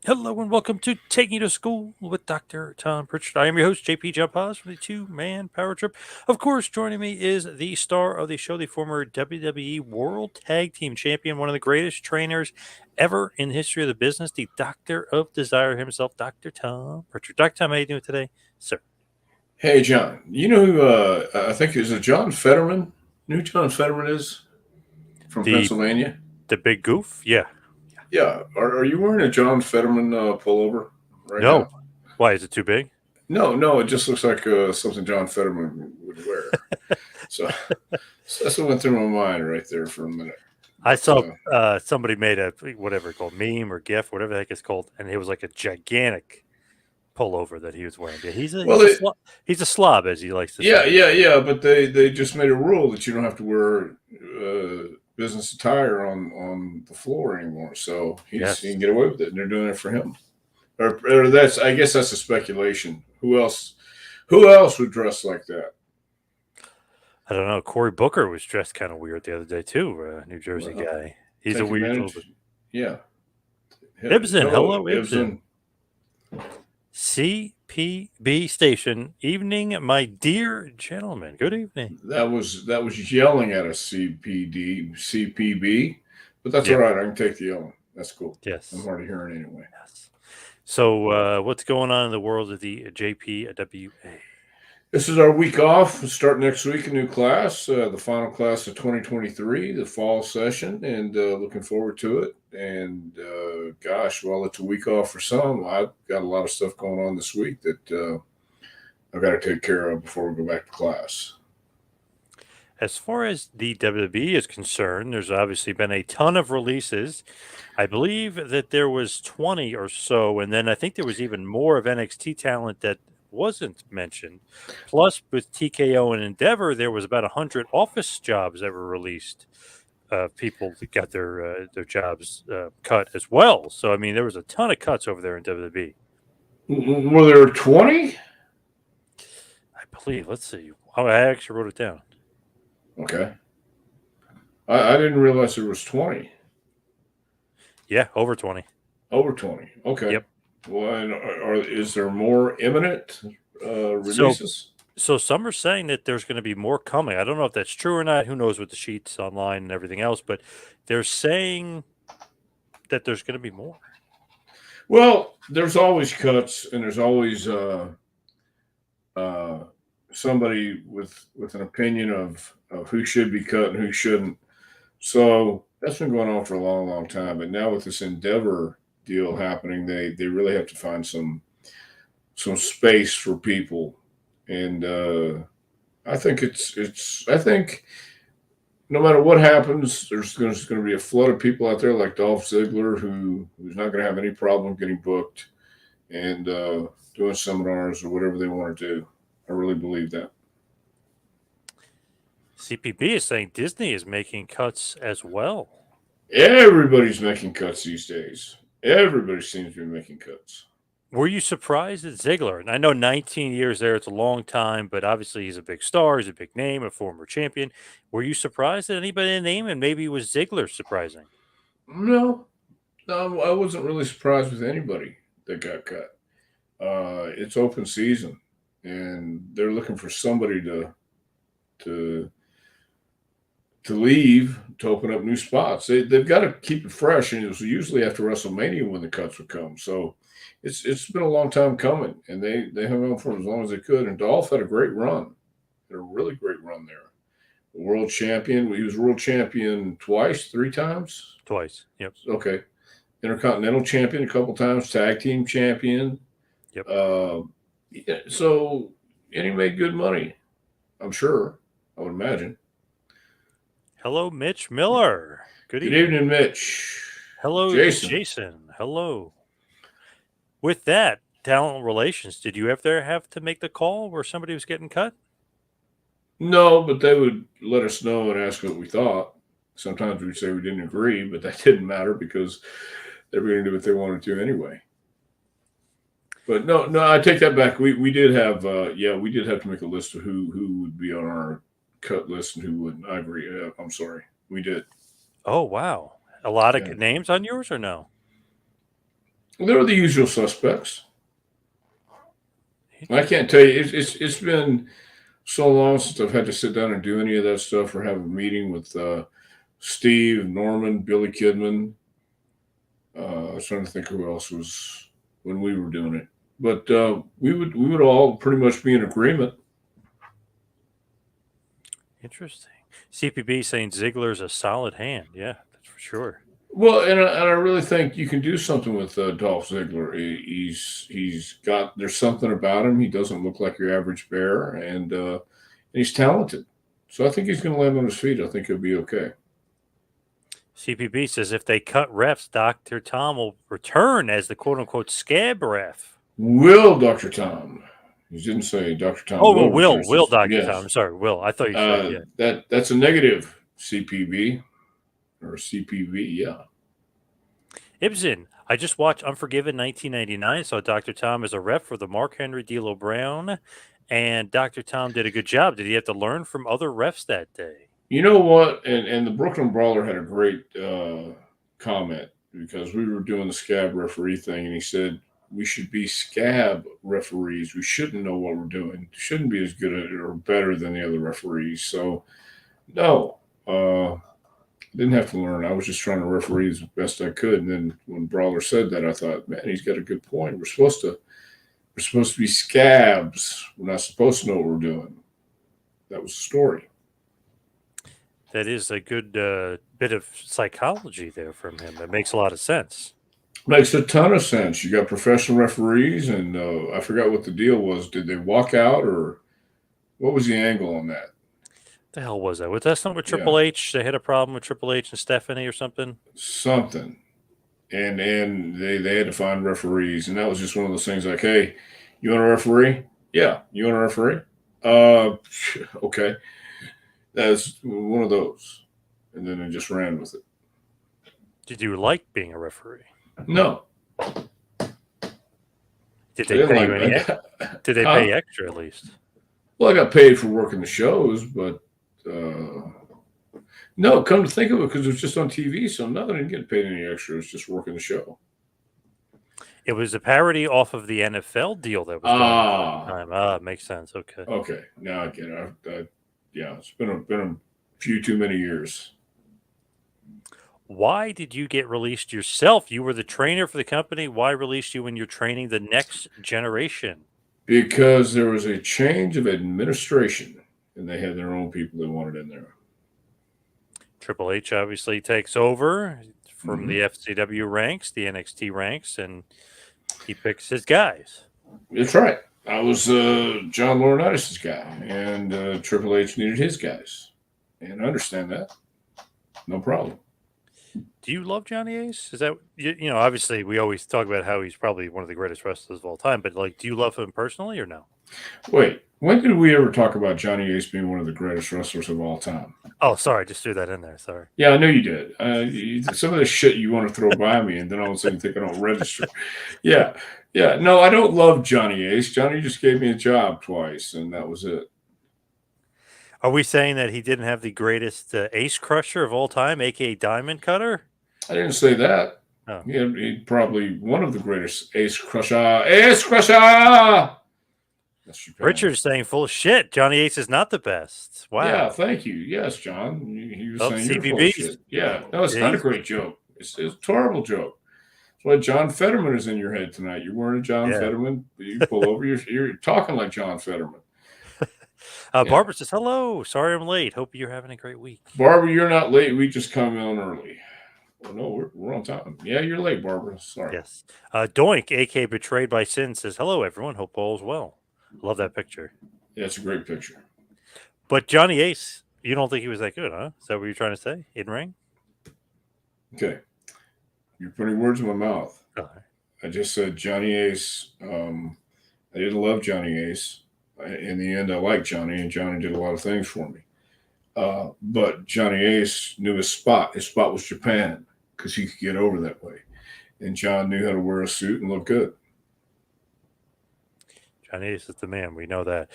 Hello and welcome to Taking You to School with Dr. Tom Prichard. I am your host, JP Jump Oz from the two-man power trip. Of course, joining me is the star of the show, the former WWE World Tag Team Champion, one of the greatest trainers ever in the history of the business, the Doctor of Desire himself, Dr. Tom Prichard. Dr. Tom, how you doing today, sir? Hey, John. You know who I think is it John Fetterman? You know who John Fetterman is from The Pennsylvania? the big goof? Yeah. Yeah. Are you wearing a John Fetterman pullover right No. now? Why, is it too big? No, no. It just looks like something John Fetterman would wear. So, so that's what went through my mind right there for a minute. I But saw somebody made a whatever it's called, meme or GIF, whatever the heck it's called, and it was like a gigantic pullover that he was wearing. Yeah, well, it, he's a slob, as he likes to yeah, say. yeah, yeah. But they just made a rule that you don't have to wear business attire on the floor anymore. So he Yes, can get away with it, and they're doing it for him. Or that's I guess that's a speculation. Who else? Who else would dress like that? I don't know. Cory Booker was dressed kind of weird the other day too. New Jersey Well, guy. He's a take weird little advantage. bit. Yeah. Ibsen, Hello, hello Ibsen. Ibsen. CPB station evening, my dear gentlemen. Good evening. That was yelling at a CPB, but that's all Yep. right. I can take the yelling. That's cool. I'm Yes. hard of hearing anyway. Yes. So, what's going on in the world of the JPWA? This is our week off. We'll start next week, a new class, the final class of 2023, the fall session, and looking forward to it. And gosh, well, it's a week off for some. I've got a lot of stuff going on this week that I've got to take care of before we go back to class. As far as the WWE is concerned, there's obviously been a ton of releases. I believe that there was 20 or so, and then I think there was even more of NXT talent that wasn't mentioned. Plus, with TKO and Endeavor, there was about 100 office jobs that were released. People that got their jobs cut as well. So I mean, there was a ton of cuts over there in WWE. Were there 20? I believe. Let's see. Oh, I actually wrote it down. Okay. I didn't realize there was 20. Yeah, over 20. Over 20. Okay. Yep. Well, is there more imminent So releases? So some are saying that there's going to be more coming. I don't know if that's true or not. Who knows with the sheets online and everything else, but they're saying that there's going to be more. Well, there's always cuts, and there's always uh, somebody with an opinion of who should be cut and who shouldn't. So that's been going on for a long, long time. But now with this Endeavor deal happening, they really have to find some space for people, and I think I think no matter what happens, there's going to be a flood of people out there like Dolph Ziggler who's not going to have any problem getting booked and doing seminars or whatever they want to do. I really believe that. CPB is saying Disney is making cuts as well. Everybody's making cuts these days. Everybody seems to be making cuts. Were you surprised at Ziggler? And I know 19 years there, it's a long time, but obviously he's a big star, he's a big name, a former champion. Were you surprised at anybody in the name? And maybe was Ziggler surprising? No, no, I wasn't really surprised with anybody that got cut. It's open season, and they're looking for somebody to to leave to open up new spots. They've got to keep it fresh, and it was usually after WrestleMania when the cuts would come. So it's been a long time coming, and they hung on for as long as they could. And Dolph had a great run, had a really great run there. World champion. He was world champion twice, three times. Twice. Yep. Okay, Intercontinental champion a couple times, tag team champion. Yep. Yeah, so and he made good money. I'm sure. I would imagine. Hello, Mitch Miller. Good Good evening. evening, Mitch. Hello, Jason. Jason. Hello. With that, talent relations, did you ever have to make the call where somebody was getting cut? No, but they would let us know and ask what we thought. Sometimes we'd say we didn't agree, but that didn't matter because they were going to do what they wanted to anyway. But no, no, I take that back. We did have, we did have to make a list of who would be on our cut list and who wouldn't. I agree. I'm sorry, we did. Oh, wow. A lot of Yeah. names on yours or no? There were the usual suspects. I can't tell you. It's been so long since I've had to sit down and do any of that stuff or have a meeting with Steve, Norman, Billy Kidman. I was trying to think who else was when we were doing it, but we would all pretty much be in agreement. Interesting. CPB saying Ziggler's a solid hand. Yeah, that's for sure. Well, and I really think you can do something with Dolph Ziggler. He's got there's something about him. He doesn't look like your average bear, and he's talented. So I think he's going to land on his feet. I think he'll be okay. CPB says if they cut refs, Dr. Tom will return as the quote unquote scab ref. Will Dr. Tom? He didn't say Dr. Tom. Oh, will Dr. Yes. Tom. I'm sorry, Will. I thought you said that's a negative. CPB or CPV. Yeah. Ibsen, I just watched Unforgiven 1999. Saw Dr. Tom as a ref for the Mark Henry D'Lo Brown, and Dr. Tom did a good job. Did he have to learn from other refs that day? You know what? And the Brooklyn Brawler had a great comment because we were doing the scab referee thing, and he said we should be scab referees. We shouldn't know what we're doing. Shouldn't be as good at it or better than the other referees. So, no, didn't have to learn. I was just trying to referee as best I could. And then when Brawler said that, I thought, man, he's got a good point. We're supposed to be scabs. We're not supposed to know what we're doing. That was the story. That is a good bit of psychology there from him. It makes a lot of sense. Makes a ton of sense. You got professional referees, and I forgot what the deal was. Did they walk out, or what was the angle on that? The hell was that? Was that something with Triple H? They had a problem with Triple H and Stephanie or something? Something. And they had to find referees, and that was just one of those things like, hey, you want a referee? Yeah. You want a referee? Okay. That's one of those. And then they just ran with it. Did you like being a referee? No. Did they pay you any? Did they pay extra at least? Well, I got paid for working the shows, but no. Come to think of it, because it was just on TV, so no, I didn't get paid any extra. It was just working the show. It was a parody off of the NFL deal that was going on at the time. Ah, makes sense. Okay. Okay, now I get it. Yeah, it's been a few too many years. Why did you get released yourself? You were the trainer for the company. Why release you when you're training the next generation? Because there was a change of administration, and they had their own people they wanted in there. Triple H obviously takes over from the FCW ranks, the NXT ranks, and he picks his guys. That's right. I was John Laurinaitis' guy, and Triple H needed his guys, and I understand that. No problem. Do you love Johnny Ace? Is that obviously we always talk about how he's probably one of the greatest wrestlers of all time, but do you love him personally or no? Wait, when did we ever talk about Johnny Ace being one of the greatest wrestlers of all time? Oh, sorry, I just threw that in there. Sorry. Yeah, I know you did. Some of the shit you want to throw by me, and then all of a sudden you think I don't register. Yeah. No, I don't love Johnny Ace. Johnny just gave me a job twice, and that was it. Are we saying that he didn't have the greatest ace crusher of all time, aka Diamond Cutter? I didn't say that. Oh. He probably one of the greatest ace crusher. Ace crusher! Richard's saying full of shit. Johnny Ace is not the best. Wow. Yeah, thank you. Yes, John. He was saying you're full of shit. Yeah, no, it's not a great joke. It's a terrible joke. That's why John Fetterman is in your head tonight. You're wearing a John Fetterman. You pull over. You're talking like John Fetterman. Barbara says, hello. Sorry I'm late. Hope you're having a great week. Barbara, you're not late. We just come in early. Well, no, we're on time. Yeah, you're late, Barbara. Sorry. Yes. Doink, a.k.a. Betrayed by Sin, says, hello, everyone. Hope all is well. Love that picture. Yeah, it's a great picture. But Johnny Ace, you don't think he was that good, huh? Is that what you're trying to say? In ring? Okay. You're putting words in my mouth. Okay. I just said Johnny Ace. I didn't love Johnny Ace. In the end, I liked Johnny, and Johnny did a lot of things for me. But Johnny Ace knew his spot. His spot was Japan, because he could get over that way. And John knew how to wear a suit and look good. Johnny Ace is the man. We know that.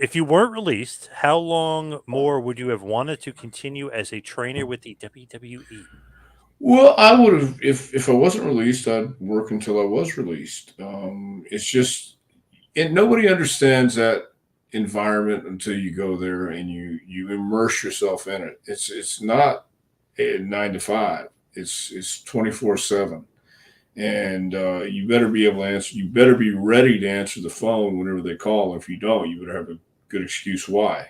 If you weren't released, how long more would you have wanted to continue as a trainer with the WWE? Well, I would have if I wasn't released, I'd work until I was released. It's just, and nobody understands that environment until you go there and you immerse yourself in it. It's not a 9 to 5. It's 24/7, and you better be able to answer. You better be ready to answer the phone whenever they call. If you don't, you better have a good excuse why.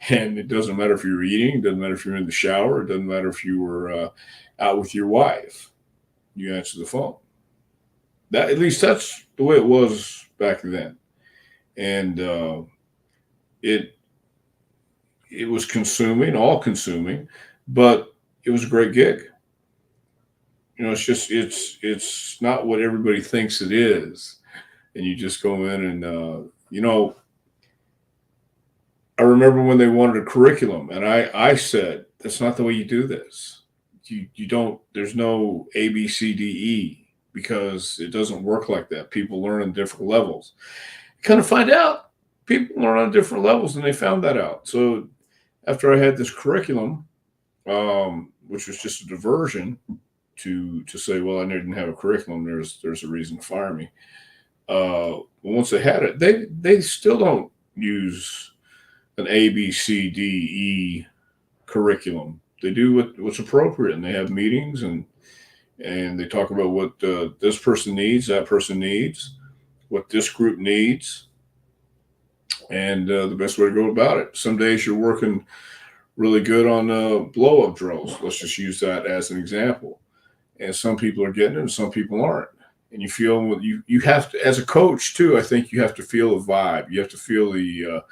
And it doesn't matter if you're eating. It doesn't matter if you're in the shower. It doesn't matter if you were out with your wife. You answer the phone. That, at least that's the way it was back then, and it it was consuming, all consuming, but it was a great gig. It's just it's not what everybody thinks it is, and you just go in and I remember when they wanted a curriculum, and I said that's not the way you do this. You don't. There's no A B C D E, because it doesn't work like that. People learn on different levels. Kind of find out people learn on different levels, and they found that out. So after I had this curriculum, which was just a diversion to say, well, I didn't have a curriculum. There's a reason to fire me. Once they had it, they still don't use an A B C D E curriculum. They do what's appropriate, and they have meetings, and they talk about what this person needs, that person needs, what this group needs, and the best way to go about it. Some days you're working really good on blow up drills. Let's just use that as an example. And some people are getting it, and some people aren't. And you feel you have to, as a coach too. I think you have to feel the vibe. You have to feel the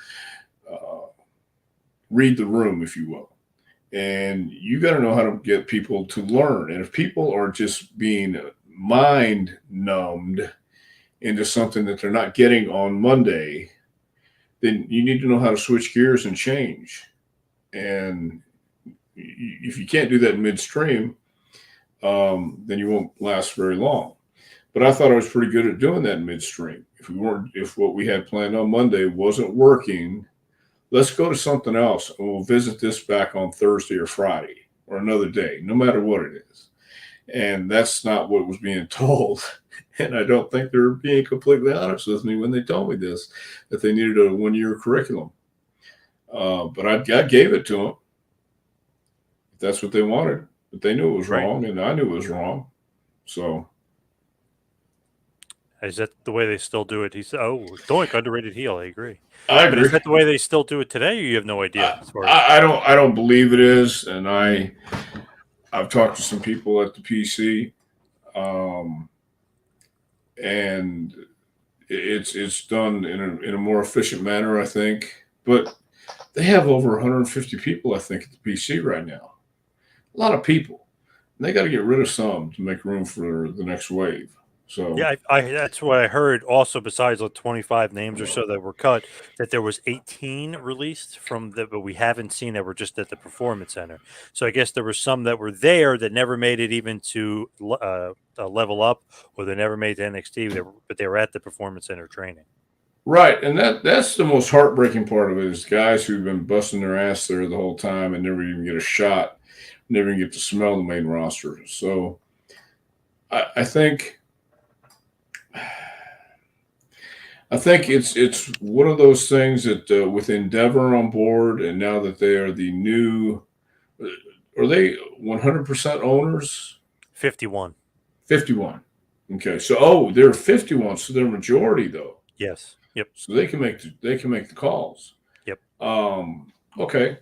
read the room, if you will. And you got to know how to get people to learn. And if people are just being mind numbed into something that they're not getting on Monday, then you need to know how to switch gears and change. And if you can't do that midstream, then you won't last very long. But I thought I was pretty good at doing that midstream. If what we had planned on Monday wasn't working, let's go to something else, and we'll visit this back on Thursday or Friday or another day, no matter what it is. And that's not what was being told. And I don't think they're being completely honest with me when they told me this, that they needed a 1 year curriculum. But I gave it to them. If that's what they wanted. But they knew it was Right. wrong, and I knew it was wrong. So Is that the way they still do it? He said, "Oh, Doink, underrated heel." I agree. I But is agree. that the way they still do it today, or you have no idea as far as? I don't believe it is, and I've talked to some people at the PC, um, and it's done in a more efficient manner, I think. But they have over 150 people, I think, at the PC right now. A lot of people. And they got to get rid of some to make room for the next wave. So Yeah, I that's what I heard. Also, besides the 25 names or so that were cut, that there was 18 released from the, but we haven't seen that were just at the performance center. So I guess there were some that were there that never made it even to level up, or they never made to NXT. But they were at the performance center training. right, and that's the most heartbreaking part of it, is guys who've been busting their ass there the whole time and never even get a shot, never even get to smell the main roster. So I think it's one of those things that with Endeavor on board, and now that they are the new, are they 100% owners? 51. 51. Okay, so oh, they're 51, so they're majority though, Yes. Yep. so they can make the calls. Yep. Okay,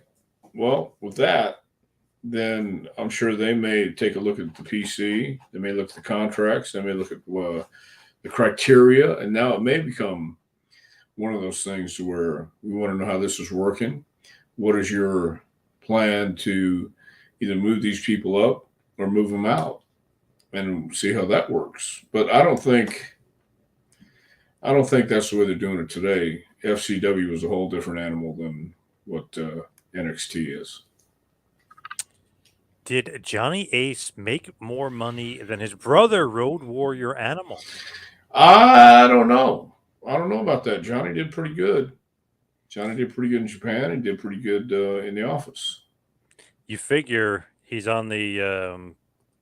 well with that, then I'm sure they may take a look at the PC. They may look at the contracts. They may look at the criteria, and now it may become one of those things where we want to know how this is working. What is your plan to either move these people up or move them out, and see how that works? But I don't think that's the way they're doing it today. FCW is a whole different animal than what NXT is. Did Johnny Ace make more money than his brother, Road Warrior Animal? I don't know. I don't know about that. Johnny did pretty good. Johnny did pretty good in Japan. He did pretty good in the office. You figure He's on the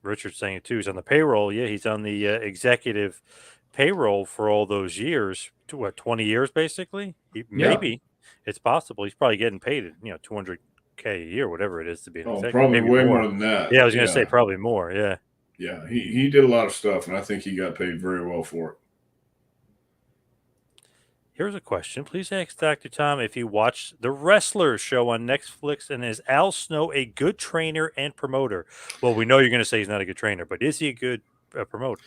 Richard's saying it too. He's on the payroll. Yeah, he's on the executive payroll for all those years. To what, 20 years basically? Yeah. Maybe it's possible. He's probably getting paid, 200K a year, whatever it is to be an Oh, executive, probably maybe way more more. than that. Yeah, I was going to say Yeah. probably more. Yeah. Yeah. He did a lot of stuff, and I think he got paid very well for it. Here's a question. Please ask Dr. Tom if he watched the Wrestlers show on Netflix, and is Al Snow a good trainer and promoter? Well, we know you're going to say he's not a good trainer, but is he a good promoter?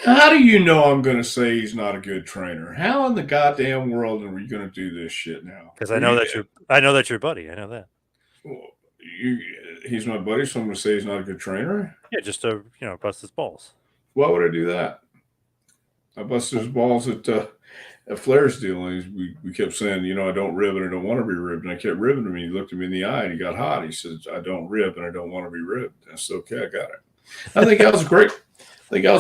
How do you know I'm going to say he's not a good trainer? How in the goddamn world are we going to do this shit now? Because Are I know you, that your buddy. I know that. you, he's my buddy, so I'm going to say he's not a good trainer? Yeah, just to bust his balls. Why would I do that? I busted his balls at Flair's deal, and we kept saying, I don't rib and I don't want to be ribbed. And I kept ribbing him, and he looked at me in the eye and he got hot. He said, I don't rib and I don't want to be ribbed. I said, okay, I got it. I think I was a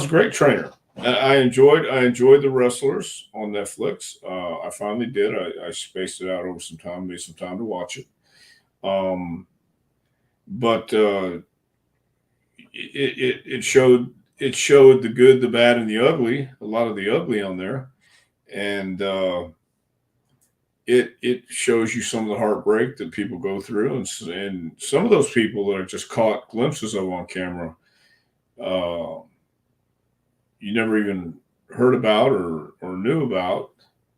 great trainer. I enjoyed the Wrestlers on Netflix. I finally did. I spaced it out over some time, made some time to watch it. But it showed the good, the bad, and the ugly. A lot of the ugly on there, and it shows you some of the heartbreak that people go through, and some of those people that are just caught glimpses of on camera, you never even heard about or knew about,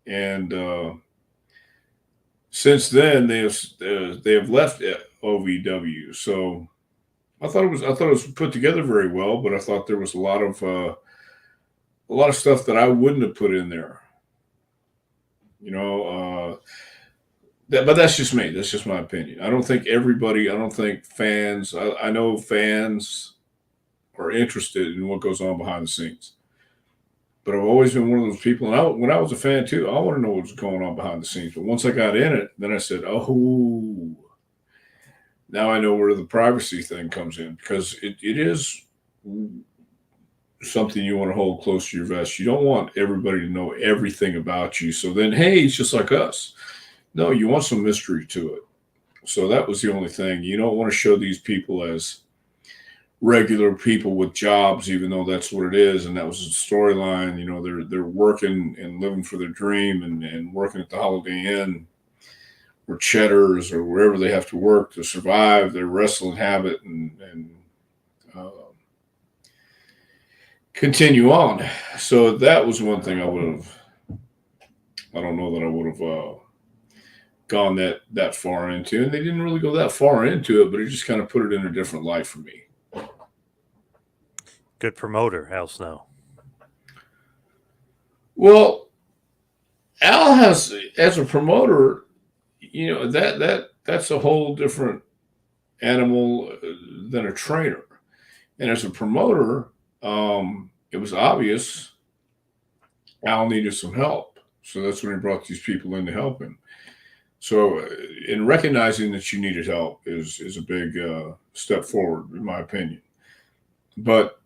and since then they have left OVW. So I thought it was put together very well, but I thought there was a lot of stuff that I wouldn't have put in there. But that's just me. That's just my opinion. I don't think fans. I know fans are interested in what goes on behind the scenes, but I've always been one of those people. And when I was a fan too, I want to know what's going on behind the scenes. But once I got in it, then I said, "Oh, now I know where the privacy thing comes in," because it is something you want to hold close to your vest. You don't want everybody to know everything about you. So then, hey, it's just like us. No, you want some mystery to it. So that was the only thing. You don't want to show these people as regular people with jobs, even though that's what it is. And that was the storyline. They're working and living for their dream and working at the Holiday Inn or Cheddar's or wherever they have to work to survive their wrestling habit and continue on. So that was one thing I don't know that I would have gone that far into. And they didn't really go that far into it, but it just kind of put it in a different light for me. Good promoter, Al Snow. Well, Al has, as a promoter, that's a whole different animal than a trainer. And as a promoter, it was obvious Al needed some help. So that's when he brought these people in to help him. So in recognizing that you needed help is a big step forward, in my opinion. But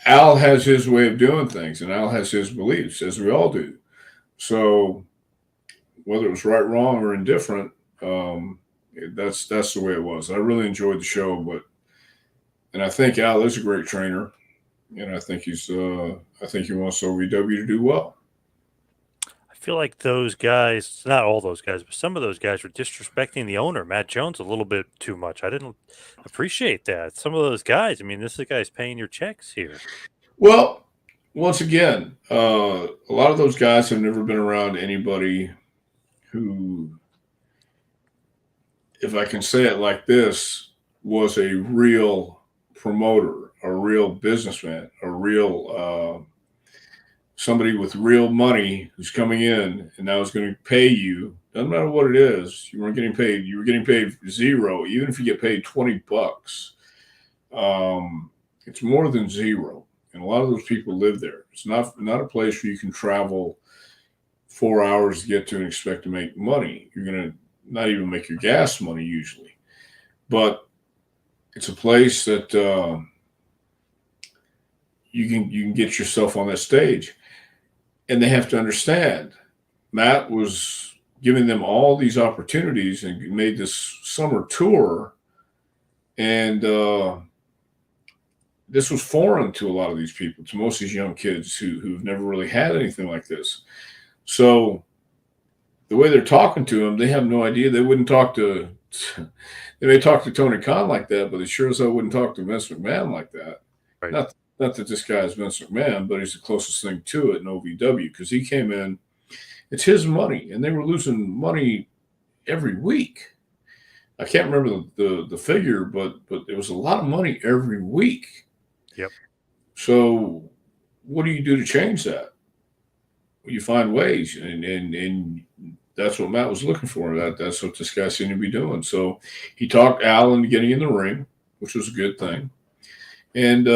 Al has his way of doing things, and Al has his beliefs, as we all do. So whether it was right, wrong, or indifferent, that's the way it was. I really enjoyed the show, and I think Al is a great trainer, and I think he wants OVW to do well. I feel like those guys, not all those guys, but some of those guys were disrespecting the owner, Matt Jones, a little bit too much. I didn't appreciate that. Some of those guys, this is the guy's paying your checks here. Well, once again, a lot of those guys have never been around anybody who, if I can say it like this, was a real promoter, a real businessman, a real somebody with real money who's coming in and now is going to pay you. Doesn't matter what it is. You weren't getting paid. You were getting paid zero. Even if you get paid $20, it's more than zero. And a lot of those people live there. It's not a place where you can travel 4 hours to get to and expect to make money. You're going to not even make your gas money usually. But it's a place that you can get yourself on that stage. And they have to understand, Matt was giving them all these opportunities and made this summer tour And this was foreign to a lot of these people, to most of these young kids who've never really had anything like this. So the way they're talking to him, they have no idea. They wouldn't talk to, they may talk to Tony Khan like that, but they sure as hell wouldn't talk to Vince McMahon like that. Right. Not that this guy is Vince McMahon, but he's the closest thing to it in OVW because he came in, it's his money, and they were losing money every week. I can't remember the figure, but it was a lot of money every week. Yep. So what do you do to change that? You find ways, and that's what Matt was looking for. That's what this guy seemed to be doing. So he talked Al into getting in the ring, which was a good thing, and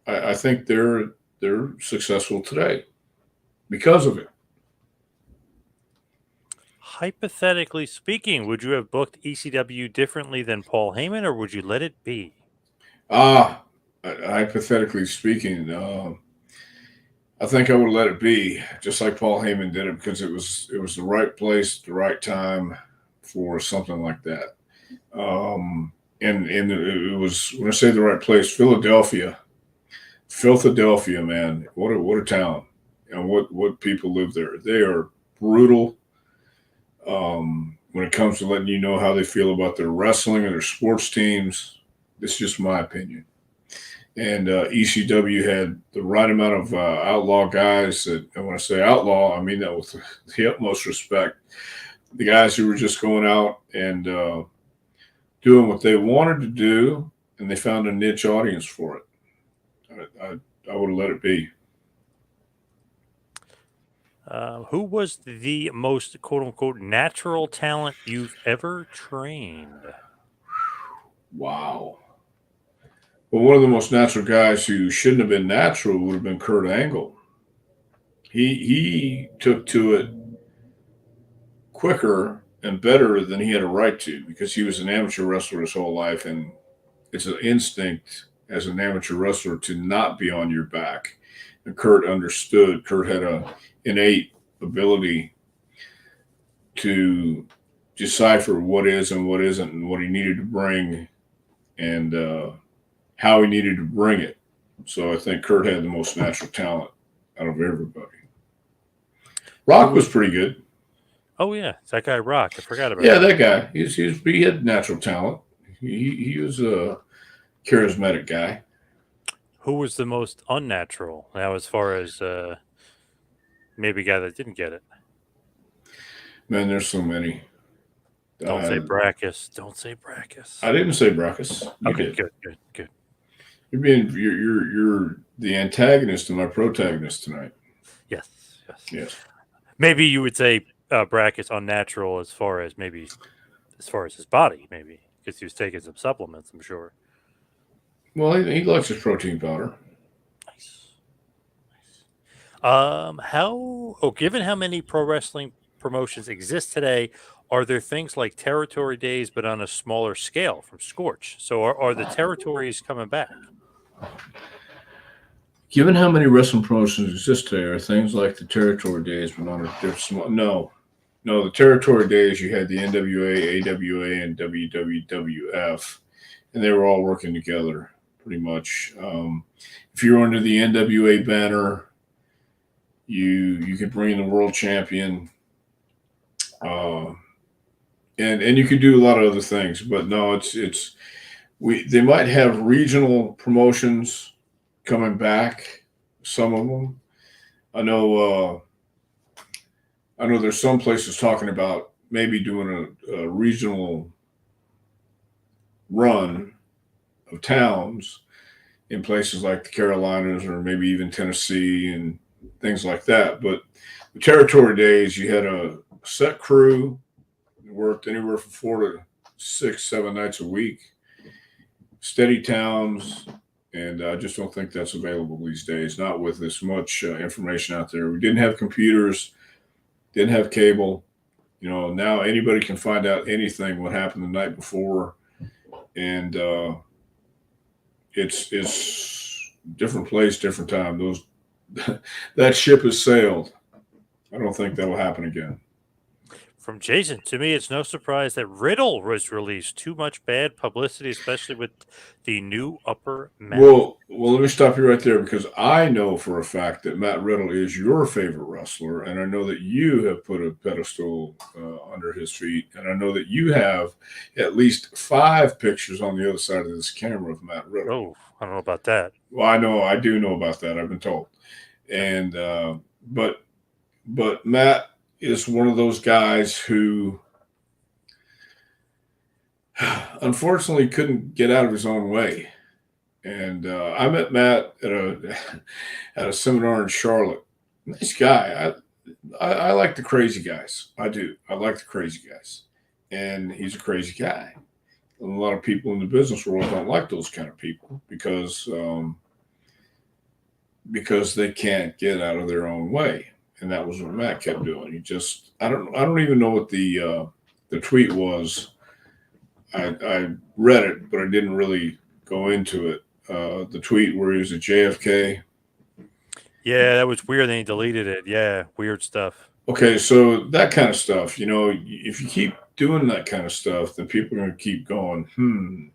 I think they're successful today because of it. Hypothetically speaking, would you have booked ECW differently than Paul Heyman, or would you let it be? Hypothetically speaking, I think I would let it be, just like Paul Heyman did it, because it was the right place, the right time for something like that. And it was, when I say the right place, Philadelphia, man, what a town, and what people live there. They are brutal. When it comes to letting you know how they feel about their wrestling and their sports teams, it's just my opinion. And ECW had the right amount of outlaw guys that, and when I say outlaw, I mean that with the utmost respect. The guys who were just going out and doing what they wanted to do, and they found a niche audience for it. I would have let it be. Who was the most quote-unquote natural talent you've ever trained? Wow. Well, one of the most natural guys who shouldn't have been natural would have been Kurt Angle. He took to it quicker and better than he had a right to, because he was an amateur wrestler his whole life, and it's an instinct as an amateur wrestler to not be on your back. And Kurt understood. Kurt had a innate ability to decipher what is and what isn't, and what he needed to bring, and how he needed to bring it. So I think Kurt had the most natural talent out of everybody. Rock was pretty good. Oh yeah, it's that guy Rock. I forgot about that guy. He had natural talent. He was a charismatic guy. Who was the most unnatural? Now, as far as maybe a guy that didn't get it. Man, there's so many. Don't say Brackus. Don't say Brackus. I didn't say Brackus. Okay, good. You're the antagonist and my protagonist tonight. Yes. Maybe you would say Brackus unnatural as far as his body, maybe, because he was taking some supplements, I'm sure. Well, he likes his protein powder. Nice. Given how many pro wrestling promotions exist today, are there things like territory days but on a smaller scale from Scorch? So are the territories coming back? Given how many wrestling promotions exist today, are things like the territory days but on a different small? No, the territory days, you had the NWA, AWA, and WWF, and they were all working together pretty much. If you're under the NWA banner, you could bring in the world champion, and you could do a lot of other things. But no, they might have regional promotions coming back. Some of them, I know there's some places talking about maybe doing a regional run of towns in places like the Carolinas or maybe even Tennessee and things like that. But the territory days, you had a set crew that worked anywhere from 4 to 6, 7 nights a week, steady towns. And I just don't think that's available these days, not with as much information out there. We didn't have computers, didn't have cable. Now anybody can find out anything, what happened the night before. And it's different place, different time. That ship has sailed. I don't think that will happen again. From Jason, to me, it's no surprise that Riddle was released. Too much bad publicity, especially with the new upper management. Well, let me stop you right there because I know for a fact that Matt Riddle is your favorite wrestler, and I know that you have put a pedestal under his feet, and I know that you have at least 5 pictures on the other side of this camera of Matt Riddle. Oh, I don't know about that. Well, I do know about that. I've been told, and but Matt is one of those guys who unfortunately couldn't get out of his own way. And I met Matt at a at a seminar in Charlotte. Nice guy. I like the crazy guys. I do. I like the crazy guys, and he's a crazy guy. And a lot of people in the business world don't like those kind of people because they can't get out of their own way. And that was what Matt kept doing. He just I don't even know what the tweet was. I read it, but I didn't really go into it. The tweet where he was at JFK. Yeah, that was weird. Then he deleted it. Yeah, weird stuff. Okay, so that kind of stuff, if you keep doing that kind of stuff, then people are going to keep going,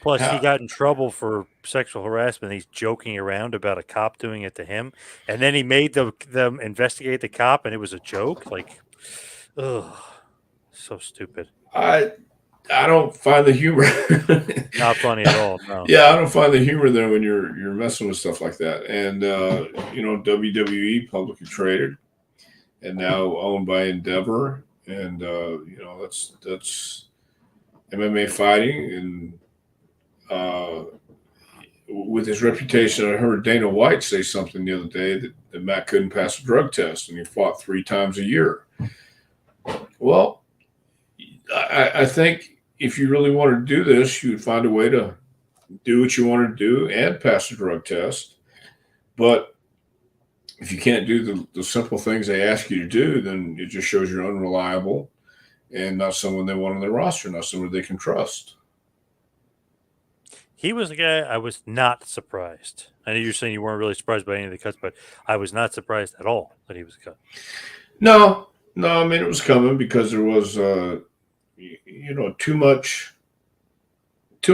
Plus, he how, got in trouble for sexual harassment. He's joking around about a cop doing it to him, and then he made them investigate the cop, and it was a joke. Like, ugh, so stupid. I don't find the humor. Not funny at all. No. Yeah, I don't find the humor there when you're messing with stuff like that. And WWE publicly traded and now owned by Endeavor, and that's MMA fighting, and with his reputation, I heard Dana White say something the other day that Matt couldn't pass a drug test, and he fought 3 times a year. Well, I think if you really wanted to do this, you would find a way to do what you want to do and pass a drug test. But if you can't do the simple things they ask you to do, then it just shows you're unreliable and not someone they want on their roster, not someone they can trust. He was a guy I was not surprised. I know you're saying you weren't really surprised by any of the cuts, but I was not surprised at all that he was cut. No, I mean, it was coming because there was, too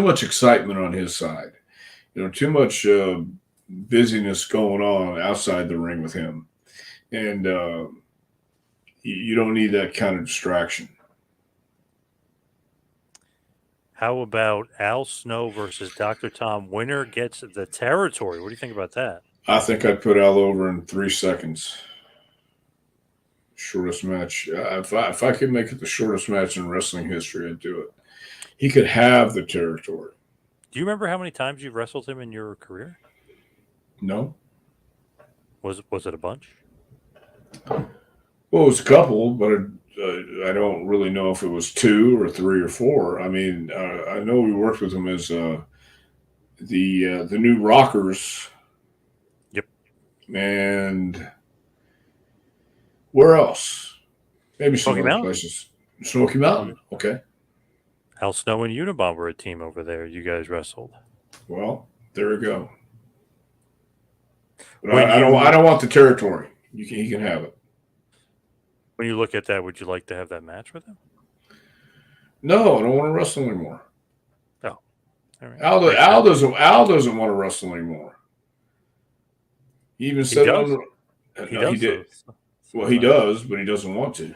much excitement on his side. Too much busyness going on outside the ring with him, and you don't need that kind of distraction. How about Al Snow versus Dr. Tom? Winner gets the territory. What do you think about that? I think I'd put Al over in 3 seconds. Shortest match. If I could make it the shortest match in wrestling history, I'd do it. He could have the territory. Do you remember how many times you've wrestled him in your career? No. Was it a bunch? Well, it was a couple, but I don't really know if it was 2 or 3 or 4. I mean, I know we worked with him as the new Rockers. Yep. And where else? Maybe some Smoky other Mountain. places. Smoky Mountain. Okay. Al Snow and Unabomber were a team over there. You guys wrestled. Well, there we go. But I don't want the territory. He can have it. When you look at that, would you like to have that match with him? No, I don't want to wrestle anymore. Oh, all right. Al doesn't want to wrestle anymore. He even said he did. Well, he does, but he doesn't want to.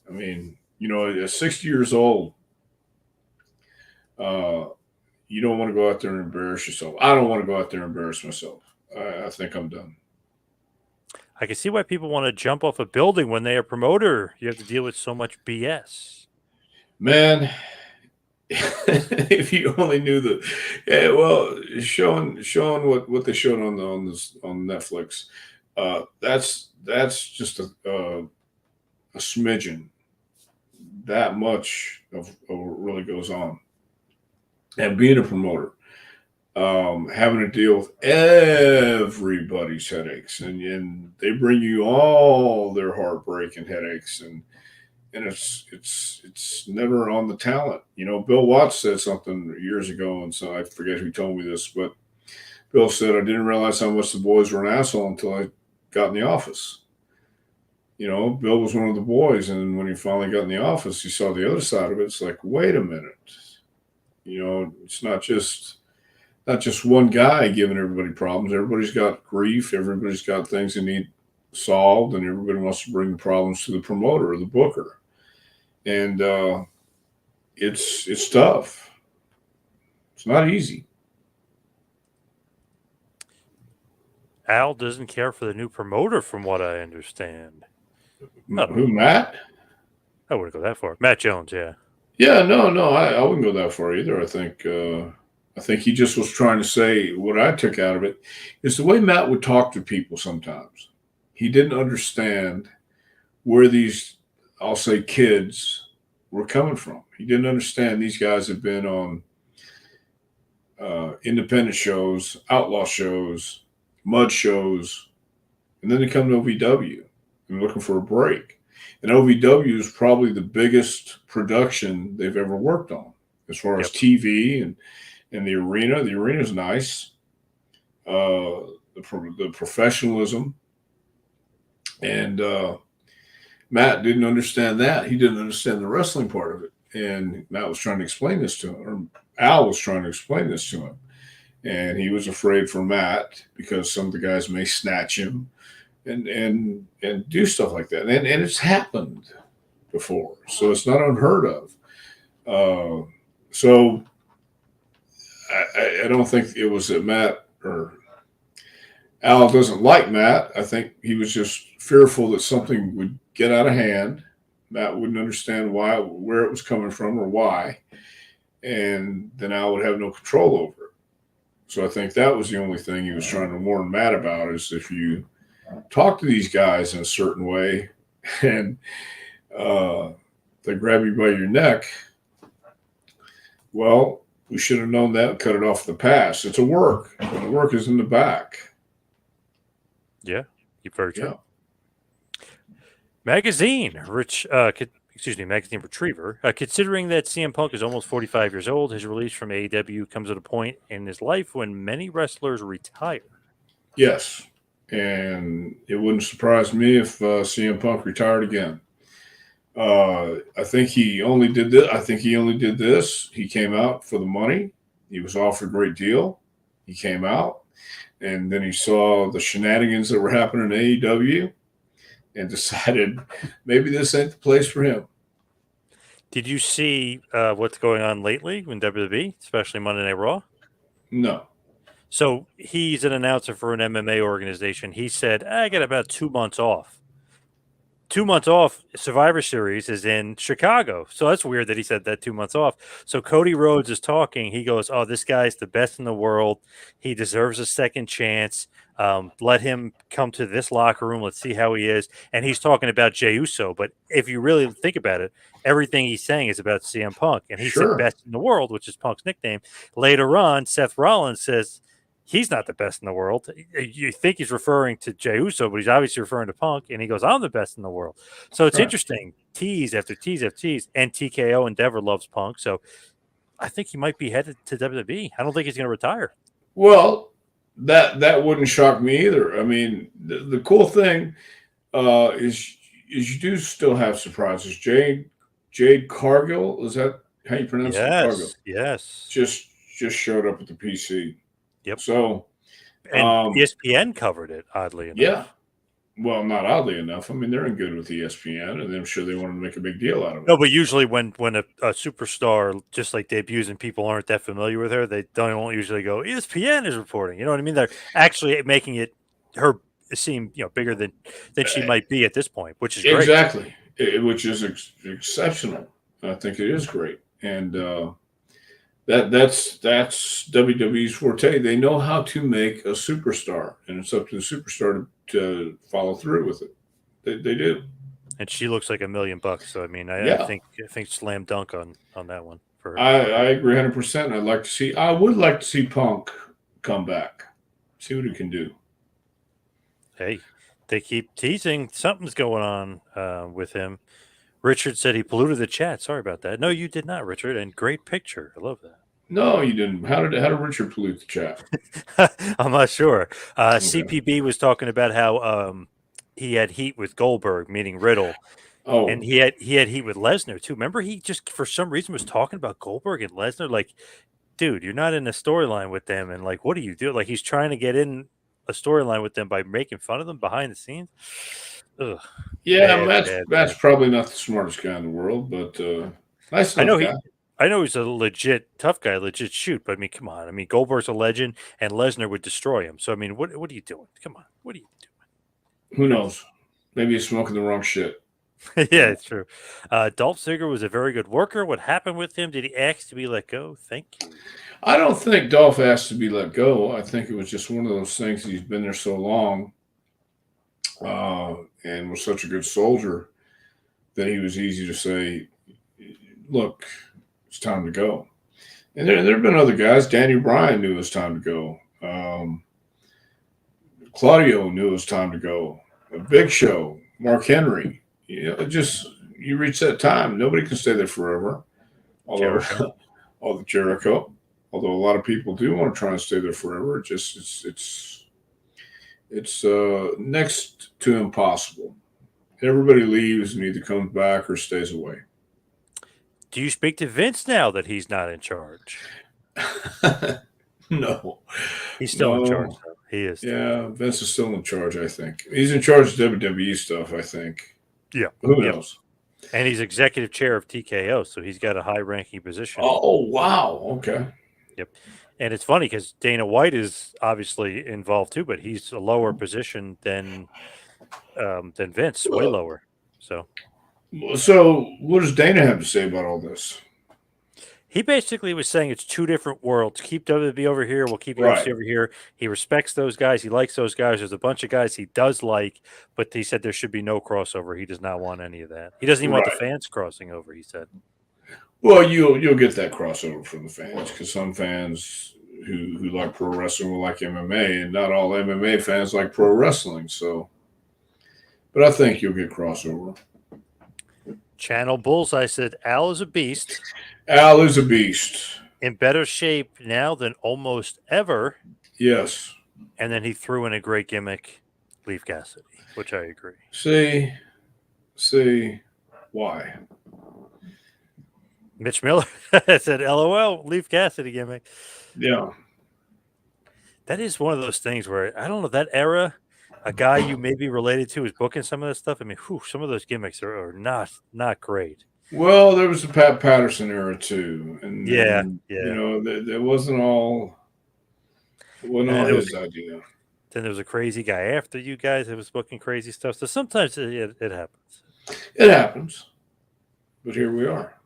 I mean, at 60 years old, you don't want to go out there and embarrass yourself. I don't want to go out there and embarrass myself. I think I'm done. I can see why people want to jump off a building when they're a promoter. You have to deal with so much BS. Man, if you only knew showing what they showed on Netflix, that's just a smidgen. That much of what really goes on, and being a promoter, having to deal with everybody's headaches, and they bring you all their heartbreak and headaches, and it's never on the talent. Bill Watts said something years ago, and so I forget who told me this, but Bill said, I didn't realize how much the boys were an asshole until I got in the office. Bill was one of the boys, and when he finally got in the office, he saw the other side of it. It's like, wait a minute, it's not just one guy giving everybody problems. Everybody's got grief. Everybody's got things they need solved, and everybody wants to bring the problems to the promoter or the booker. And it's tough. It's not easy. Al doesn't care for the new promoter, from what I understand. Who, Matt? I wouldn't go that far. Matt Jones, yeah. Yeah, no, I wouldn't go that far either. I think he just was trying to say what I took out of it is the way Matt would talk to people sometimes. He didn't understand where these, I'll say, kids were coming from. He didn't understand these guys have been on independent shows, outlaw shows, mud shows, and then they come to OVW and looking for a break. And OVW is probably the biggest production they've ever worked on as far as TV and the arena. The arena is nice. The professionalism. And Matt didn't understand that. He didn't understand the wrestling part of it. And Matt was trying to explain this to him, or Al was trying to explain this to him. And he was afraid for Matt because some of the guys may snatch him and do stuff like that. And it's happened before. So it's not unheard of. So I don't think it was that Matt or Al doesn't like Matt. I think he was just fearful that something would get out of hand. Matt wouldn't understand where it was coming from or why. And then Al would have no control over it. So I think that was the only thing he was trying to warn Matt about, is if you talk to these guys in a certain way and they grab you by your neck, well, we should have known that and cut it off the pass. It's a work. And the work is in the back. Yeah, you're very true. Yeah. Magazine Retriever. Considering that CM Punk is almost 45 years old, his release from AEW comes at a point in his life when many wrestlers retire. Yes, and it wouldn't surprise me if CM Punk retired again. I think he only did this. He came out for the money. He was offered a great deal. He came out, and then he saw the shenanigans that were happening in AEW and decided maybe this ain't the place for him. Did you see what's going on lately in WWE, especially Monday Night Raw? No. So he's an announcer for an MMA organization. He said, I got about 2 months off. 2 months off. Survivor Series is in Chicago. So that's weird that he said that 2 months off. So Cody Rhodes is talking. He goes, oh, this guy's the best in the world. He deserves a second chance. Let him come to this locker room. Let's see how he is. And he's talking about Jey Uso. But if you really think about it, everything he's saying is about CM Punk. And he said best in the world, which is Punk's nickname. Later on, Seth Rollins says he's not the best in the world. You think he's referring to Jey Uso, but he's obviously referring to Punk. And he goes, I'm the best in the world. So it's interesting. Tease after tease after tease. And TKO Endeavor loves Punk. So I think he might be headed to WWE. I don't think he's going to retire. Well, that wouldn't shock me either. I mean, the cool thing is you do still have surprises. Jade Cargill, is that how you pronounce it? Cargill. Yes. Just showed up at the PC. Yep. So, and ESPN covered it, oddly enough. Yeah. Well, not oddly enough. I mean, they're in good with ESPN, and I'm sure they wanted to make a big deal out of it. No, but usually when a superstar just like debuts and people aren't that familiar with her, they don't usually go, ESPN is reporting. You know what I mean? They're actually making her seem bigger than she might be at this point, which is great. Exactly, which is exceptional. I think it is great, and that's WWE's forte. They know how to make a superstar, and it's up to the superstar to follow through with it. They do. And she looks like $1 million. So I mean, I think slam dunk on that one for her. I agree 100%. I would like to see Punk come back, see what he can do. Hey, they keep teasing something's going on with him. Richard said he polluted the chat. Sorry about that. No, you did not, Richard. And great picture. I love that. No, you didn't. How did Richard pollute the chat? I'm not sure. Okay. CPB was talking about how he had heat with Goldberg, meaning Riddle, and Oh, he had heat with Lesnar too. Remember, he just for some reason was talking about Goldberg and Lesnar. Like, dude, you're not in a storyline with them, and like, what do you do? Like, he's trying to get in a storyline with them by making fun of them behind the scenes. Ugh, yeah, bad, bad, Matt's bad. probably not the smartest guy in the world, but nice I enough know guy. I know he's a legit tough guy, legit shoot. But I mean, come on. I mean, Goldberg's a legend, and Lesnar would destroy him. So I mean, what are you doing? Come on, what are you Who knows? Maybe he's smoking the wrong shit. doing? You Yeah, know? it's true. Dolph Ziggler was a very good worker. What happened with him? Did he ask to be let go? Thank you. I don't think Dolph asked to be let go. I think it was just one of those things. He's been there so long and was such a good soldier that he was easy to say, look, it's time to go. And there have been other guys. Danny Bryan knew it was time to go. Claudio knew it was time to go. A Big Show, Mark Henry. You know, just you reach that time. Nobody can stay there forever. Although, Jericho. although Jericho, although a lot of people do want to try and stay there forever, it's next to impossible. Everybody leaves and either comes back or stays away. Do you speak to Vince now that he's not in charge? No, He's still in charge, no. though. He is still in Yeah, charge. Vince is still in charge, I think. He's in charge of WWE stuff, I think. Yeah. Who Yep. knows? And he's executive chair of TKO, so he's got a high-ranking position. Oh, wow. Okay. Yep. And it's funny because Dana White is obviously involved too, but he's a lower position than Vince, way lower. So So, what does Dana have to say about all this? he basically was saying it's two different worlds. Keep WWE over here, we'll keep Right, UFC over here. He respects those guys. He likes those guys. There's a bunch of guys he does like, but he said there should be no crossover. He does not want any of that. He doesn't even want the right. fans crossing over, he said. Well, you'll get that crossover from the fans because some fans who like pro wrestling will like MMA, and not all MMA fans like pro wrestling. So, but I think you'll get crossover. Channel Bullseye said Al is a beast, Al is a beast. in better shape now than almost ever. Yes. And then he threw in a great gimmick, Leaf Cassidy, which I agree. See, why? Mitch Miller said, LOL, Leaf Cassidy gimmick. Yeah. That is one of those things where, I don't know, that era, a guy you may be related to is booking some of this stuff. I mean, some of those gimmicks are not great. Well, there was the Pat Patterson era too, and Yeah, you yeah. know that wasn't all And then there was his idea. a crazy guy after you guys that was booking crazy stuff. So sometimes it happens. It happens, but here we are.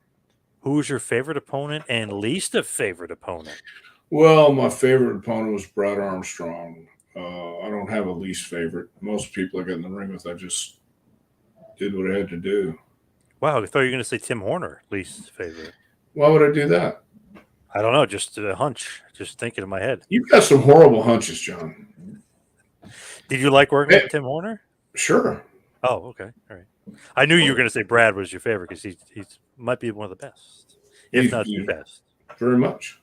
Who's your favorite opponent and least favorite opponent? Well, my favorite opponent was Brad Armstrong. I don't have a least favorite. Most people I got in the ring with, I just did what I had to do. Wow, I thought you were going to say Tim Horner, least favorite. Why would I do that? I don't know, just a hunch, just thinking in my head. You've got some horrible hunches, John. Did you like working with Tim Horner? Sure. Oh, okay, all right. I knew you were going to say Brad was your favorite because he's might be one of the best, if not the best. Very much.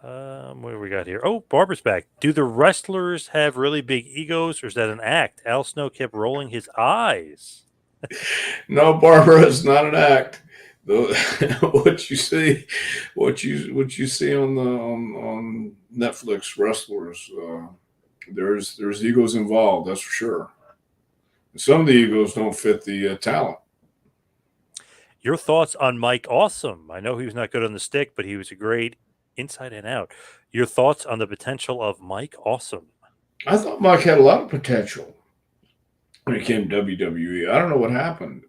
What do we got here? Oh, Barbara's back. Do the wrestlers have really big egos, or is that an act? Al Snow kept rolling his eyes. No, Barbara, it's not an act. What you see, what you see on the on Netflix wrestlers, there's egos involved. That's for sure. Some of the egos don't fit the talent. Your thoughts on Mike Awesome? I know he was not good on the stick, but he was a great inside and out. Your thoughts on the potential of Mike Awesome? I thought Mike had a lot of potential when he came to WWE. I don't know what happened.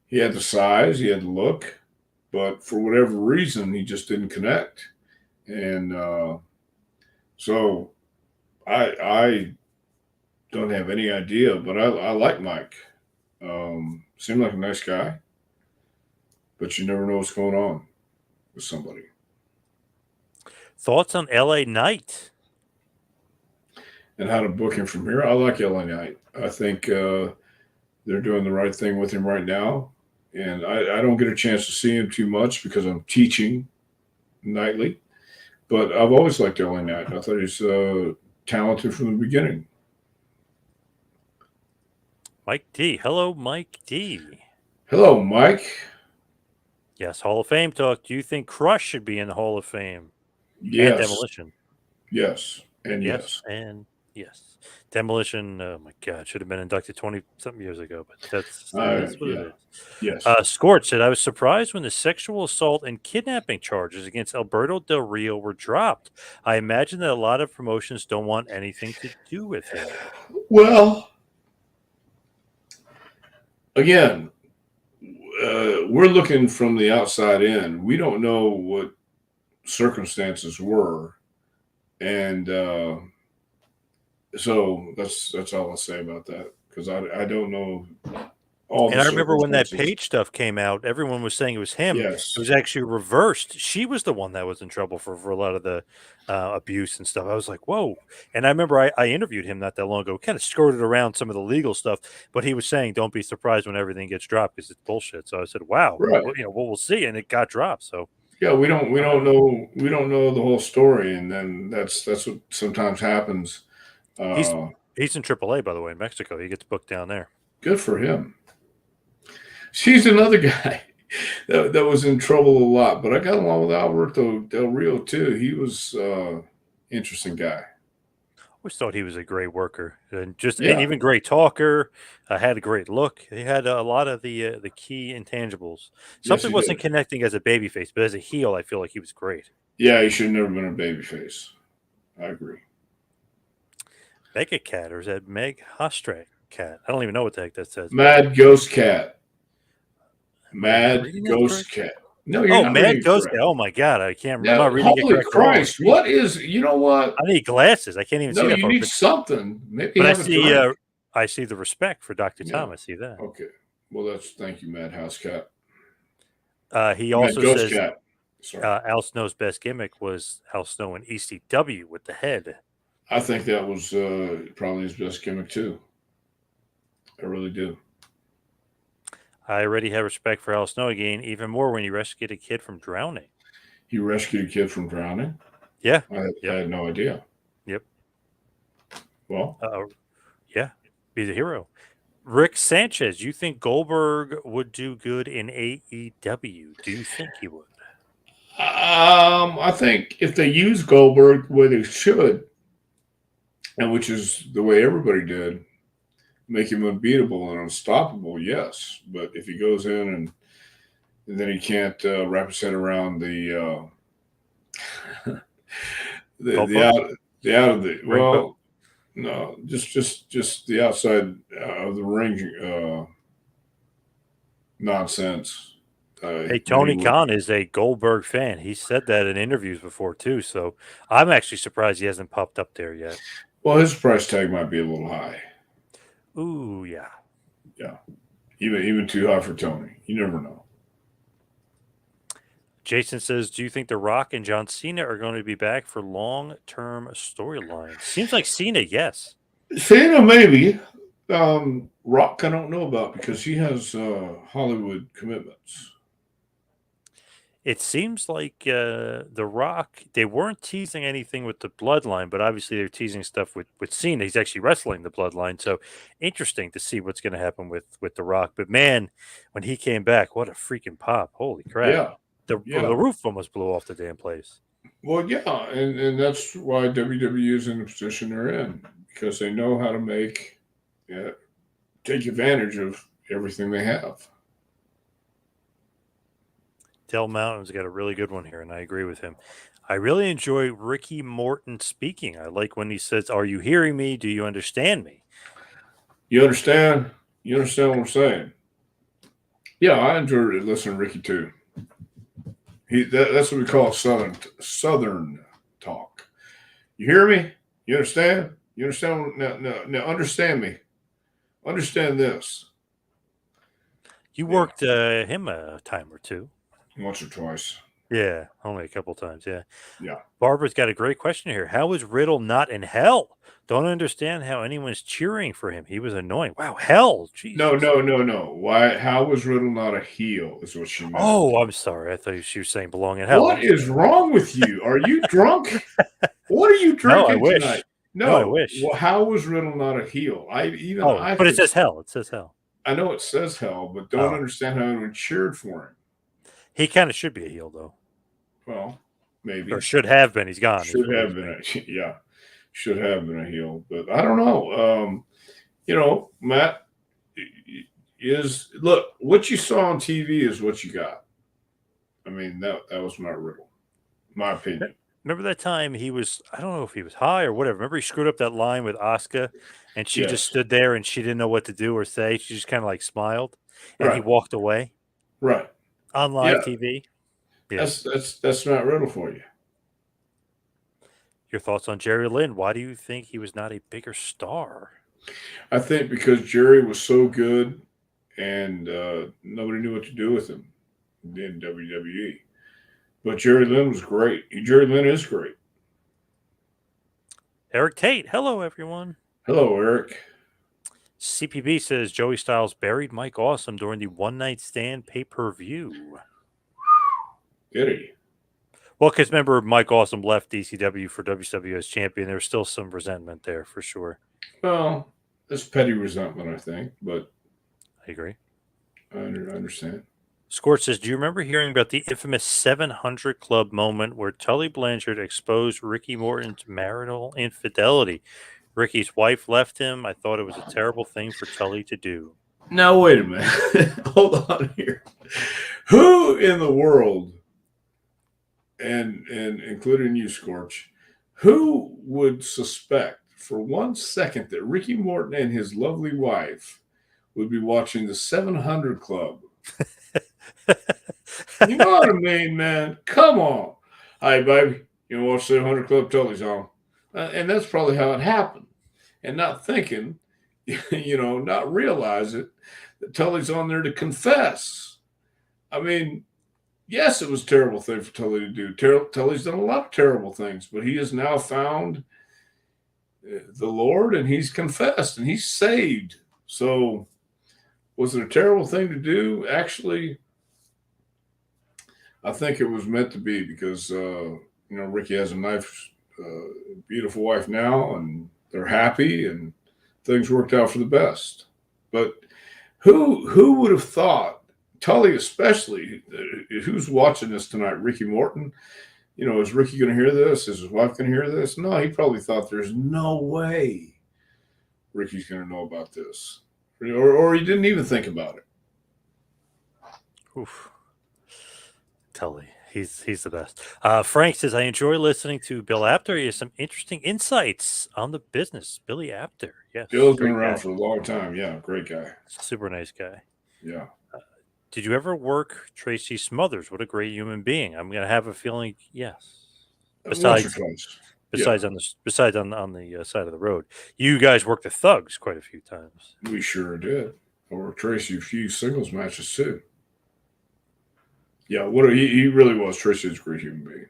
He had the size, he had the look, but for whatever reason, he just didn't connect. And so I don't have any idea, but I like Mike. Seemed like a nice guy, but you never know what's going on with somebody. Thoughts on LA Knight? And how to book him from here. I like LA Knight. I think they're doing the right thing with him right now. And I don't get a chance to see him too much because I'm teaching nightly. But I've always liked LA Knight. I thought he's talented from the beginning. Mike D. Hello, Mike D. Hello, Mike. Yes, Hall of Fame talk. Do you think Crush should be in the Hall of Fame? And Yes, Demolition. yes, and Yes, yes. and yes. Demolition, oh my God, should have been inducted 20-something years ago, but that's what it Yeah, is. yes. Scorch said, I was surprised when the sexual assault and kidnapping charges against Alberto Del Rio were dropped. I imagine that a lot of promotions don't want anything to do with him. Well, again, we're looking from the outside in. We don't know what circumstances were, and so that's all I'll say about that because I don't know all And the I remember when that circumstances. Page stuff came out, everyone was saying it was him. It Yes, was actually reversed. She was the one that was in trouble for a lot of the abuse and stuff. I was like, whoa. And I remember I interviewed him not that long ago, kind of skirted around some of the legal stuff, but he was saying, don't be surprised when everything gets dropped because it's bullshit. So I said, wow, right. well, we'll see. And it got dropped. So Yeah, we I don't don't know. know the whole story, and then that's what sometimes happens. He's Uh, he's in AAA, by the way, in Mexico. He gets booked down there. Good for him. She's another guy that was in trouble a lot, but I got along with Alberto Del Rio too. He was interesting guy. Always thought he was a great worker and Yeah, even great talker. Had a great look. He had a lot of the key intangibles. yes, Something he wasn't did. connecting as a babyface, but as a heel, I feel like he was great. Yeah, he should have never been a babyface. I agree. Mega Cat, or is that Meg Hostrak Cat? I don't even know what the heck that says. But Mad Ghost Cat. am I not Mad reading that Ghost correct? Cat. No, you're Oh, not Mad reading it Ghost Cat. correct. Oh my God, I can't. I'm No, not reading it holy correct at all. Christ! Jeez. What is? You know what? I need glasses. I can't even see No, that you far. need something. Maybe But have a drink. I see the respect for Dr. Yeah. Tom. I see that. Okay. Well, that's thank you, Madhouse Cat. He Mad also Ghost says Cat. Sorry. Al Snow's best gimmick was Al Snow in ECW with the head. I think that was probably his best gimmick too. I really do. I already have respect for Al Snow again, even more when he rescued a kid from drowning. He rescued a kid from drowning. Yeah. I Yep. had no idea. Yep. Well, Yeah. He's a hero. Rick Sanchez, you think Goldberg would do good in AEW? Do you think he would? I think if they use Goldberg the way they should, and which is the way everybody did, make him unbeatable and unstoppable, yes. But if he goes in and then he can't wrap his head around the Goldberg? out of the Ring post? well, no, just the outside of the ring nonsense. Hey, Then he Tony would. Khan is a Goldberg fan. He said that in interviews before, too. So I'm actually surprised he hasn't popped up there yet. Well, his price tag might be a little high. Ooh, yeah. Yeah, even too high for Tony. You never know. Jason says, do you think The Rock and John Cena are going to be back for long-term storylines? Seems like Cena, yes. Cena maybe. Rock I don't know about because he has Hollywood commitments. It seems like The Rock, they weren't teasing anything with the Bloodline, but obviously they're teasing stuff with Cena. He's actually wrestling the Bloodline, so interesting to see what's going to happen with The Rock. But man, when he came back, what a freaking pop! Holy crap! Yeah, The yeah. roof almost blew off the damn place. Well, yeah, and that's why WWE is in the position they're in because they know how to take advantage of everything they have. Del Mountain's got a really good one here, and I agree with him. I really enjoy Ricky Morton speaking. I like when he says, "Are you hearing me? Do you understand me?" You understand? You understand what I'm saying? Yeah, I enjoyed listening to Ricky too. That's what we call Southern talk. You hear me? You understand? You understand? Now understand me. Understand this. You Yeah, worked him a time or two. once or twice. Yeah, only a couple times. Yeah. Yeah. Barbara's got a great question here. How is Riddle not in hell? Don't understand how anyone's cheering for him. He was annoying. Wow, hell, No, Jesus. no, no, no. Why? How was Riddle not a heel? Is what she meant. Oh, I'm sorry. I thought she was saying belong in hell. What I'm is sorry. wrong with you? Are you drunk? What are you No, I drinking wish. tonight? No, I No. wish. Well, how was Riddle not a heel? I But it could. says hell. It says hell. I know it says hell, but don't Oh, understand how anyone cheered for him. he kind of should be a heel though, Well, or maybe should have been. He's gone. He's should have released. been a yeah, should have been a heel, but I don't know. Matt is look what you saw on TV is what you got. I mean that was my Riddle, my opinion. Remember that time he was, I don't know if he was high or whatever. Remember he screwed up that line with Asuka and she just Yes, stood there and she didn't know what to do or say. She just kind of like smiled and he right, walked away right. on live Yeah, TV. Yeah. that's not Riddle for you. Your thoughts on Jerry Lynn? Why do you think he was not a bigger star? I think because Jerry was so good and nobody knew what to do with him in WWE. But Jerry Lynn was great. Jerry Lynn is great. Eric Tate. Hello, everyone. Hello, Eric. CPB says Joey Styles buried Mike Awesome during the One Night Stand pay-per-view. Did he? Well, because remember, Mike Awesome left DCW for WCW as champion. There's still some resentment there for sure. Well, it's petty resentment, I think, but I agree. I understand. Scorch says, do you remember hearing about the infamous 700 Club moment where Tully Blanchard exposed Ricky Morton's marital infidelity? Ricky's wife left him. I thought it was a terrible thing for Tully to do. Now, wait a minute. Hold on here. Who in the world, and including you, Scorch, who would suspect for 1 second that Ricky Morton and his lovely wife would be watching the 700 Club? You know what I mean, man? Come on. Hi, baby. You know, watch 700 Club, Tully's on. And that's probably how it happened. And not thinking, not realize it, that Tully's on there to confess. I mean, yes, it was a terrible thing for Tully to do. Tully's done a lot of terrible things, but he has now found the Lord and he's confessed and he's saved. So was it a terrible thing to do? Actually, I think it was meant to be because, Ricky has a nice, beautiful wife now and they're happy and things worked out for the best. But who would have thought, Tully especially, who's watching this tonight, Ricky Morton, is Ricky going to hear this? Is his wife going to hear this? No, he probably thought there's no way Ricky's going to know about this. Or he didn't even think about it. Oof. Tully. He's the best. Frank says, I enjoy listening to Bill Apter. He has some interesting insights on the business. Billy Apter. Yes. Bill's been around for a long time. Yeah, great guy. Super nice guy. Yeah. Did you ever work Tracy Smothers? What a great human being. I'm going to have a feeling, yes. Besides on the side of the road, you guys worked the Thugs quite a few times. We sure did. I worked Tracy a few singles matches too. Yeah, he really was. Tracy's a great human being.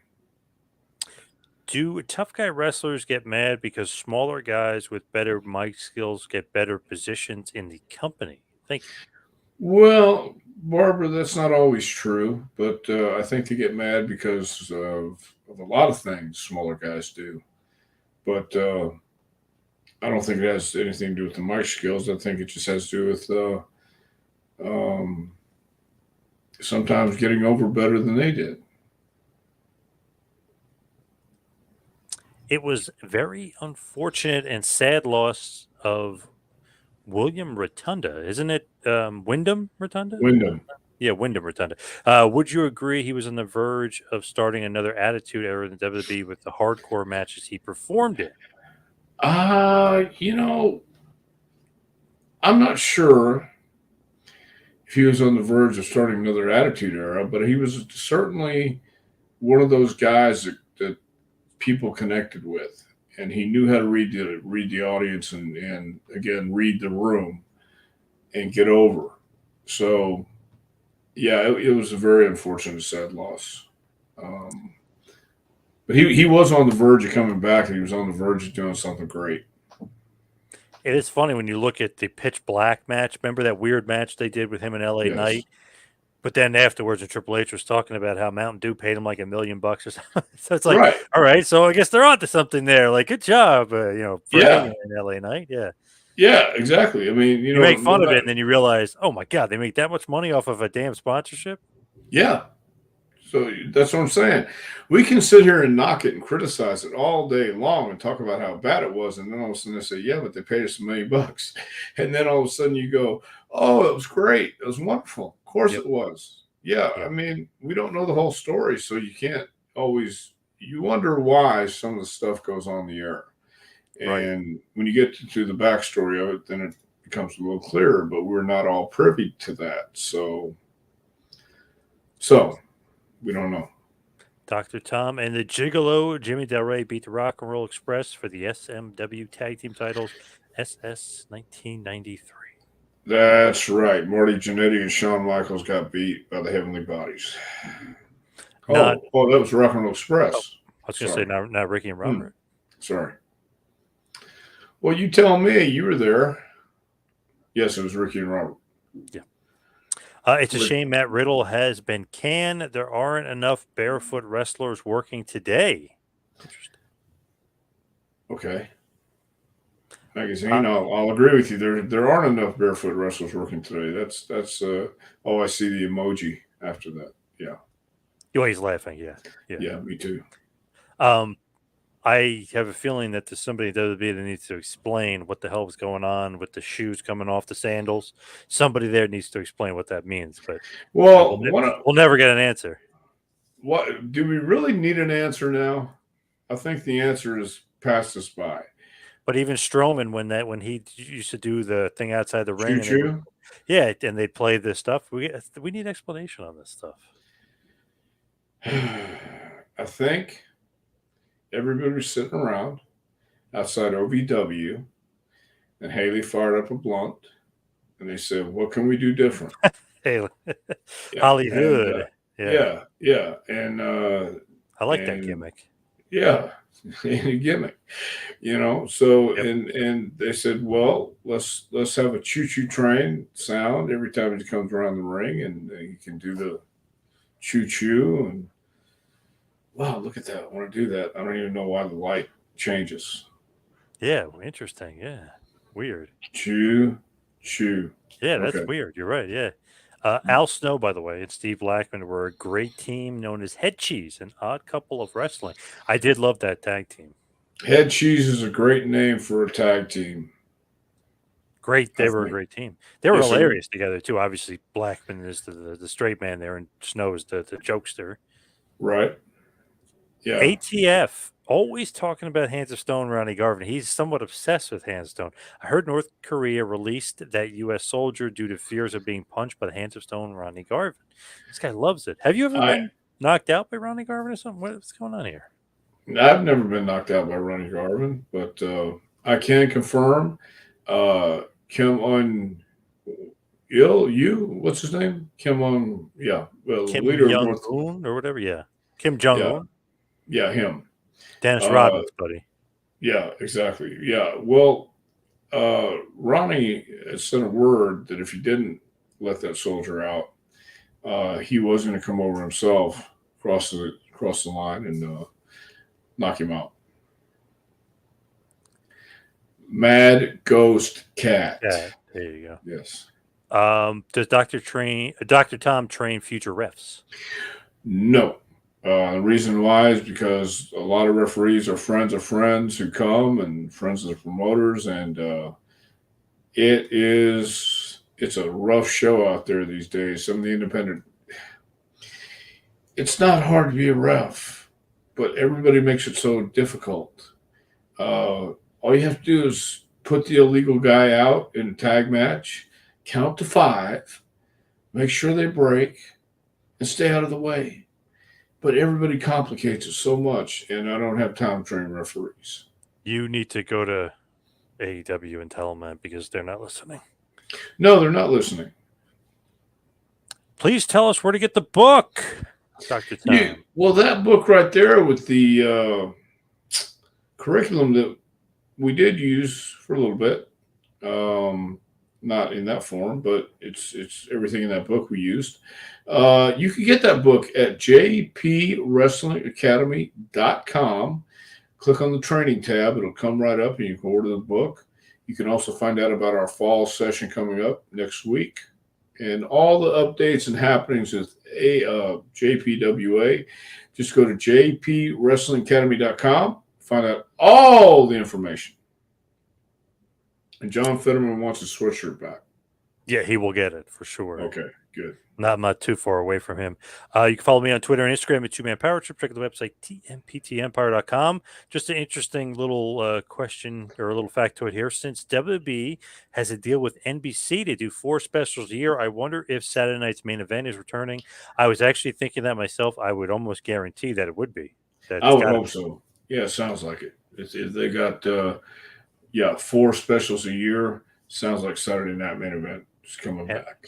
Do tough guy wrestlers get mad because smaller guys with better mic skills get better positions in the company? Thank you. Well, Barbara, that's not always true, but I think they get mad because of a lot of things smaller guys do. But I don't think it has anything to do with the mic skills. I think it just has to do with sometimes getting over better than they did. It was very unfortunate and sad loss of William Rotunda, isn't it? Wyndham Rotunda? Wyndham. Yeah, Wyndham Rotunda. Would you agree he was on the verge of starting another Attitude Era in the WWE with the hardcore matches he performed in? I'm not sure if he was on the verge of starting another Attitude Era, but he was certainly one of those guys that people connected with, and he knew how to read the audience and again read the room and get over. So, yeah, it was a very unfortunate, sad loss. But he was on the verge of coming back, and he was on the verge of doing something great. It is funny when you look at the Pitch Black match. Remember that weird match they did with him and LA Yes. Knight? But then afterwards, and Triple H was talking about how Mountain Dew paid him like $1 million or something. So it's like, Right. all right, so I guess they're onto something there. Like, good job, for Yeah. hanging in LA Knight. Yeah. Yeah, exactly. I mean, You make fun of it, and then you realize, oh my God, they make that much money off of a damn sponsorship. yeah. So that's what I'm saying. We can sit here and knock it and criticize it all day long and talk about how bad it was, and then all of a sudden they say, "Yeah, but they paid us $1 million," and then all of a sudden you go, "Oh, it was great. It was wonderful. Of course Yep. it was." Yeah, I Yep. mean, we don't know the whole story, so you can't always. You wonder why some of the stuff goes on the air, Right. and when you get to the backstory of it, then it becomes a little clearer. But we're not all privy to that, so we don't know. Dr. Tom and the Gigolo Jimmy Del Rey beat the Rock and Roll Express for the SMW Tag Team titles, SS 1993. That's right. Marty Jannetty and Shawn Michaels got beat by the Heavenly Bodies. Not, That was Rock and Roll oh, Express. I was going to say not Ricky and Robert. Sorry. Well, you tell me. You were there. Yes, it was Ricky and Robert. Yeah. It's a shame Matt Riddle has been canned. There aren't enough barefoot wrestlers working today. Interesting. Okay. Magazine, I'll agree with you. There aren't enough barefoot wrestlers working today. That's oh, I see the emoji after that. Yeah. Oh, he's laughing. Yeah. Yeah, me too. I have a feeling that there's somebody at WWE that needs to explain what the hell was going on with the shoes coming off the sandals. Somebody there needs to explain what that means. But Well, we'll never get an answer. What do we really need an answer now? I think the answer is passed us by. But even Strowman, when he used to do the thing outside the ring, and they'd play this stuff. We need explanation on this stuff. I think everybody was sitting around outside OVW, and Haley fired up a blunt, and they said, "What can we do different?" Hey, Yeah, Hollywood. yeah, and I like that gimmick. Yeah, a gimmick, So Yep. and they said, "Well, let's have a choo-choo train sound every time he comes around the ring, and he can do the choo-choo." And wow, look at that! I want to do that. I don't even know why the light changes. Yeah, interesting. Yeah, weird. Choo-choo. Yeah, that's Okay. weird. You're right. Yeah. Al Snow, by the way, and Steve Blackman were a great team known as Head Cheese, an odd couple of wrestling. I did love that tag team. Head Cheese is a great name for a tag team. Great. They were a great team. They were Yes, sir. hilarious together, too. Obviously, Blackman is the straight man there, and Snow is the jokester. Right. Yeah. ATF, always talking about Hands of Stone, Ronnie Garvin. He's somewhat obsessed with Hands of Stone. I heard North Korea released that U.S. soldier due to fears of being punched by the Hands of Stone, Ronnie Garvin. This guy loves it. Have you ever been knocked out by Ronnie Garvin or something? What's going on here? I've never been knocked out by Ronnie Garvin, but I can confirm Kim On what's his name? Kim On, Kim leader Jong of North, Un or whatever, yeah. Kim Jong Un. Yeah, him. Dennis Rodman's buddy. Yeah, exactly. Yeah. Well, Ronnie sent a word that if he didn't let that soldier out, he was going to come over himself, cross the line, and knock him out. Mad Ghost Cat. Yeah, there you go. Yes. Does Dr. Tom train future refs? No. The reason why is because a lot of referees are friends of friends who come and friends of the promoters, and it's a rough show out there these days. Some of the independent, it's not hard to be a ref, but everybody makes it so difficult. All you have to do is put the illegal guy out in a tag match, count to 5, make sure they break, and stay out of the way. But everybody complicates it so much, and I don't have time to train referees. You need to go to AEW and tell them that because they're not listening. No, they're not listening. Please tell us where to get the book, Dr. Tom. Yeah, well, that book right there with the curriculum that we did use for a little bit, not in that form, but it's everything in that book we used. You can get that book at jpwrestlingacademy.com. Click on the training tab. It'll come right up and you can order the book. You can also find out about our fall session coming up next week and all the updates and happenings with JPWA. Just go to jpwrestlingacademy.com, find out all the information. And John Fetterman wants his sweatshirt back. Yeah, he will get it for sure. Okay, good. Not too far away from him. You can follow me on Twitter and Instagram at 2Man Power Trip. Check out the website, tmptempire.com. Just an interesting little question or a little factoid here. Since WWE has a deal with NBC to do 4 specials a year, I wonder if Saturday night's main event is returning. I was actually thinking that myself. I would almost guarantee that it would be. I would hope so. Yeah, it sounds like it. If they got 4 specials a year, sounds like Saturday night main event is coming back.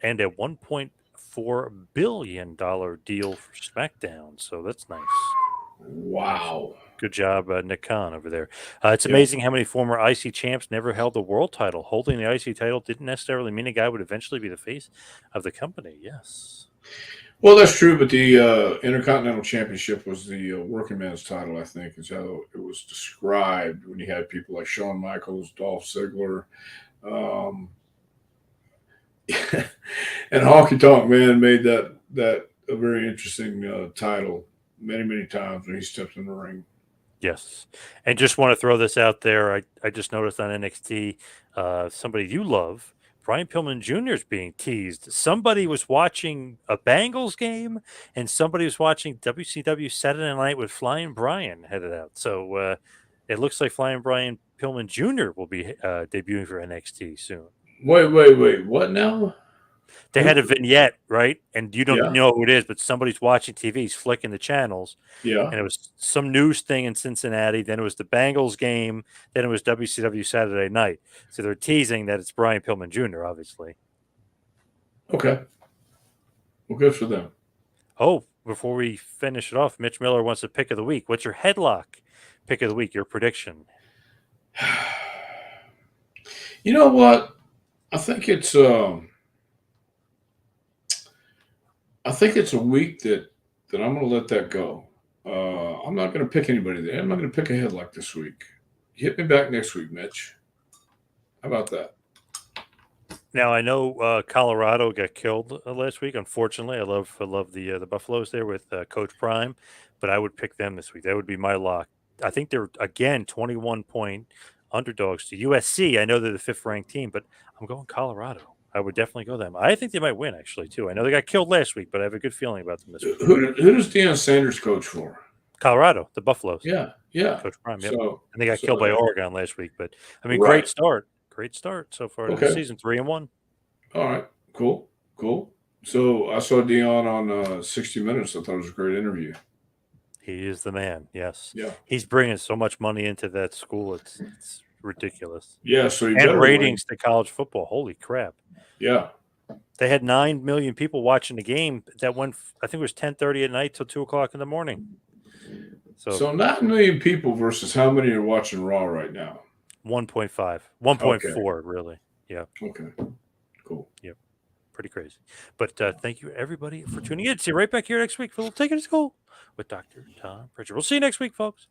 And a $1.4 billion deal for SmackDown. So that's nice. Wow. Good job, Nick Khan over there. It's amazing how many former IC champs never held the world title. Holding the IC title didn't necessarily mean a guy would eventually be the face of the company. Yes. Well, that's true, but the Intercontinental Championship was the working man's title, I think, is how it was described when you had people like Shawn Michaels, Dolph Ziggler, and Honky Tonk Man made that a very interesting title many times when he stepped in the ring. Yes. And just want to throw this out there. I just noticed on NXT, somebody you love, Brian Pillman Jr. is being teased. Somebody was watching a Bengals game and somebody was watching WCW Saturday Night with Flying Brian headed out. So it looks like Flying Brian Pillman Jr. will be debuting for NXT soon. Wait. What now? They had a vignette, right? And you don't know who it is, but somebody's watching TV. He's flicking the channels. Yeah. And it was some news thing in Cincinnati. Then it was the Bengals game. Then it was WCW Saturday Night. So they're teasing that it's Brian Pillman Jr., obviously. Okay. Well, good for them. Oh, before we finish it off, Mitch Miller wants a pick of the week. What's your headlock pick of the week, your prediction? You know what? I think it's a week that I'm going to let that go. I'm not going to pick anybody there. I'm not going to pick a headlock this week. Hit me back next week, Mitch. How about that? Now I know Colorado got killed last week. Unfortunately, I love the Buffaloes there with Coach Prime, but I would pick them this week. That would be my lock. I think they're again 21-point underdogs to USC. I know they're the 5th ranked team, but I'm going Colorado. I would definitely go them. I think they might win actually too. I know they got killed last week, but I have a good feeling about them this week. Who does Deion Sanders coach for? Colorado, the Buffaloes. Yeah. Coach Prime. Yep. So, and they got killed by Oregon last week, but I mean, right. Great start so far this season. 3-1. All right, cool. So I saw Deion on 60 Minutes. I thought it was a great interview. He is the man. Yes. Yeah. He's bringing so much money into that school. It's ridiculous. Yeah. So and ratings to college football. Holy crap. Yeah. They had 9 million people watching the game that went, I think it was 10:30 at night till 2:00 in the morning. So 9 million people versus how many are watching Raw right now? 1.5, 1.4 really. Yeah. Okay. Cool. Yep. Pretty crazy. But thank you everybody for tuning in. See you right back here next week for a little Take It to School with Dr. Tom Prichard. We'll see you next week, folks.